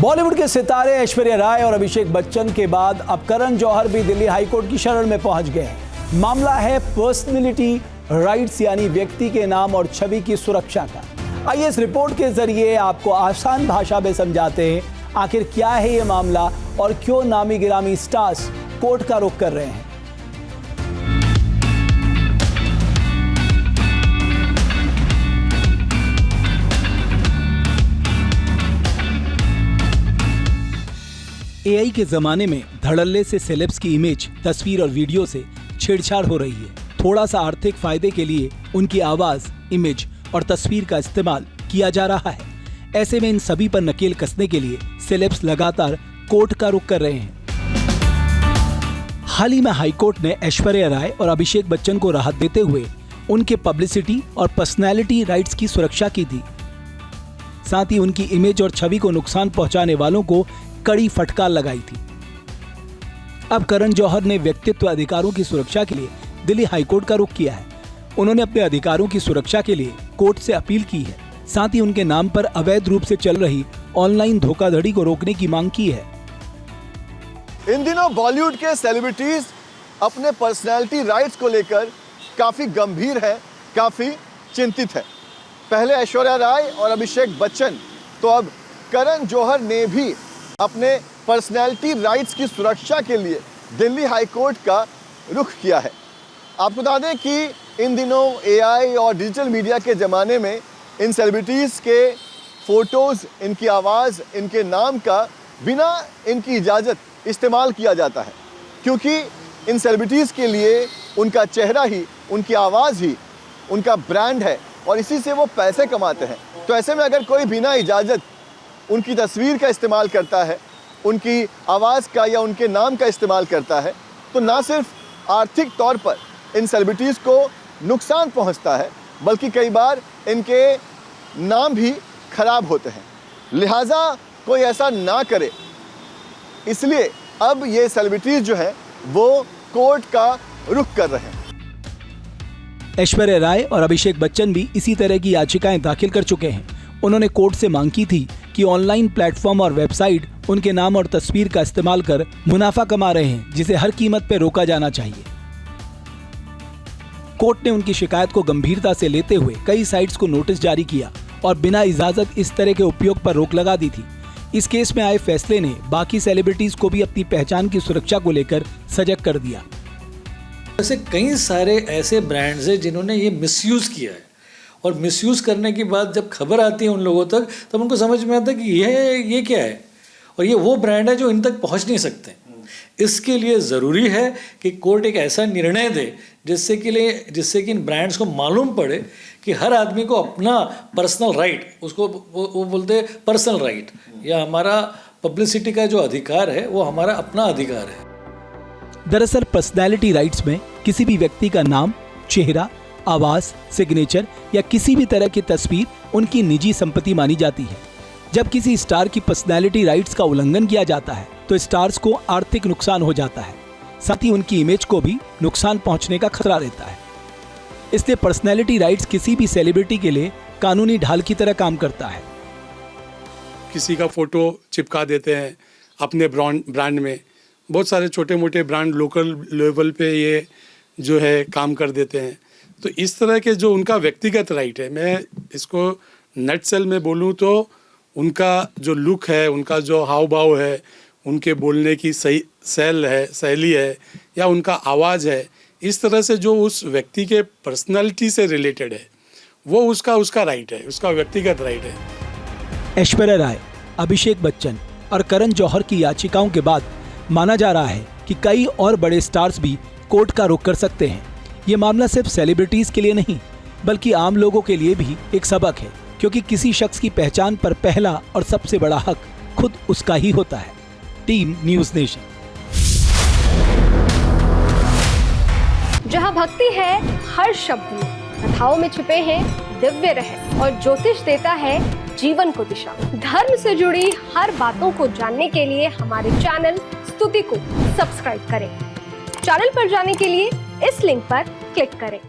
बॉलीवुड के सितारे ऐश्वर्या राय और अभिषेक बच्चन के बाद अब करण जौहर भी दिल्ली हाईकोर्ट की शरण में पहुंच गए हैं। मामला है पर्सनैलिटी राइट्स यानी व्यक्ति के नाम और छवि की सुरक्षा का। आइए इस रिपोर्ट के जरिए आपको आसान भाषा में समझाते हैं आखिर क्या है ये मामला और क्यों नामी गिरामी स्टार्स कोर्ट का रुख कर रहे हैं। एआई के जमाने में धड़ल्ले से सेलेब्स की इमेज, तस्वीर और वीडियो से छेड़छाड़ हो रही है। थोड़ा सा आर्थिक फायदे के लिए उनकी आवाज, इमेज और तस्वीर का इस्तेमाल किया जा रहा है। ऐसे में इन सभी पर नकेल कसने के लिए सेलेब्स लगातार कोर्ट का रुख कर रहे हैं। हाल ही में हाईकोर्ट ने ऐश्वर्या राय और अभिषेक बच्चन को राहत देते हुए उनके पब्लिसिटी और पर्सनैलिटी राइट्स की सुरक्षा की थी। साथ ही उनकी इमेज और छवि को नुकसान पहुंचाने वालों को कड़ी फटकार लगाई थी। अब करण जौहर ने व्यक्तित्व अधिकारों की सुरक्षा के लिए दिल्ली हाईकोर्ट का रुख किया है। उन्होंने अपने अधिकारों की सुरक्षा के लिए कोर्ट से अपील की है। साथ ही उनके नाम पर अवैध रूप से चल रही ऑनलाइन धोखाधड़ी को रोकने की मांग की है। इन दिनों बॉलीवुड के सेलिब्रिटीज अपने पर्सनैलिटी राइट्स को लेकर काफी गंभीर है, काफी चिंतित है। पहले ऐश्वर्या राय और अभिषेक बच्चन, तो अब करण जौहर ने भी अपने पर्सनैलिटी राइट्स की सुरक्षा के लिए दिल्ली हाईकोर्ट का रुख किया है। आपको बता दें कि इन दिनों एआई और डिजिटल मीडिया के ज़माने में इन सेलिब्रिटीज़ के फ़ोटोज़, इनकी आवाज़, इनके नाम का बिना इनकी इजाज़त इस्तेमाल किया जाता है, क्योंकि इन सेलिब्रिटीज़ के लिए उनका चेहरा ही, उनकी आवाज़ ही उनका ब्रांड है और इसी से वो पैसे कमाते हैं। तो ऐसे में अगर कोई बिना इजाज़त उनकी तस्वीर का इस्तेमाल करता है, उनकी आवाज़ का या उनके नाम का इस्तेमाल करता है, तो ना सिर्फ आर्थिक तौर पर इन सेलिब्रिटीज़ को नुकसान पहुंचता है, बल्कि कई बार इनके नाम भी खराब होते हैं। लिहाजा कोई ऐसा ना करे, इसलिए अब ये सेलिब्रिटीज़ जो हैं वो कोर्ट का रुख कर रहे हैं। ऐश्वर्या राय और अभिषेक बच्चन भी इसी तरह की याचिकाएं दाखिल कर चुके हैं। उन्होंने कोर्ट से मांग की थी कि ऑनलाइन प्लेटफॉर्म और वेबसाइट उनके नाम और तस्वीर का इस्तेमाल कर मुनाफा कमा रहे हैं, जिसे हर कीमत पर रोका जाना चाहिए। कोर्ट ने उनकी शिकायत को गंभीरता से लेते हुए कई साइट्स को नोटिस जारी किया और बिना इजाजत इस तरह के उपयोग पर रोक लगा दी थी। इस केस में आए फैसले ने बाकी सेलिब्रिटीज को भी अपनी पहचान की सुरक्षा को लेकर सजग कर दिया। ऐसे कई सारे ऐसे ब्रांड्स हैं जिन्होंने ये मिसयूज किया है और मिसयूज करने के बाद जब खबर आती है उन लोगों तक, तब उनको समझ में आता है कि ये क्या है और ये वो ब्रांड है जो इन तक पहुंच नहीं सकते। इसके लिए ज़रूरी है कि कोर्ट एक ऐसा निर्णय दे जिससे कि इन ब्रांड्स को मालूम पड़े कि हर आदमी को अपना पर्सनल राइट, उसको वो बोलते हैं पर्सनल राइट, या हमारा पब्लिसिटी का जो अधिकार है वो हमारा अपना अधिकार है। दरअसल पर्सनैलिटी राइट्स में किसी भी व्यक्ति का नाम, चेहरा, आवाज, सिग्नेचर या किसी भी तरह की तस्वीर उनकी निजी संपत्ति मानी जाती है। जब किसी स्टार की पर्सनैलिटी राइट्स का उल्लंघन किया जाता है तो स्टार्स को आर्थिक नुकसान हो जाता है, साथ ही उनकी इमेज को भी नुकसान पहुंचने का खतरा रहता है। इसलिए पर्सनैलिटी राइट्स किसी भी सेलिब्रिटी के लिए कानूनी ढाल की तरह काम करता है। किसी का फोटो चिपका देते हैं अपने ब्रांड में। बहुत सारे छोटे मोटे ब्रांड लोकल लेवल पे ये जो है काम कर देते हैं। तो इस तरह के जो उनका व्यक्तिगत राइट है, मैं इसको नटसेल में बोलूँ तो उनका जो लुक है, उनका जो हाव भाव है, उनके बोलने की सही शैली है या उनका आवाज़ है, इस तरह से जो उस व्यक्ति के पर्सनालिटी से रिलेटेड है, वो उसका राइट है, उसका व्यक्तिगत राइट है। ऐश्वर्या राय, अभिषेक बच्चन और करण जौहर की याचिकाओं के बाद माना जा रहा है कि कई और बड़े स्टार्स भी कोर्ट का रुख कर सकते हैं। ये मामला सिर्फ सेलिब्रिटीज के लिए नहीं, बल्कि आम लोगों के लिए भी एक सबक है, क्योंकि किसी शख्स की पहचान पर पहला और सबसे बड़ा हक खुद उसका ही होता है। Team news nation. जहां भक्ति है हर शब्द में, कथाओं में छुपे हैं दिव्य रहस्य और ज्योतिष देता है जीवन को दिशा। धर्म से जुड़ी हर बातों को जानने के लिए हमारे चैनल स्तुति को सब्सक्राइब करें। चैनल पर जाने के लिए इस लिंक पर क्लिक करें।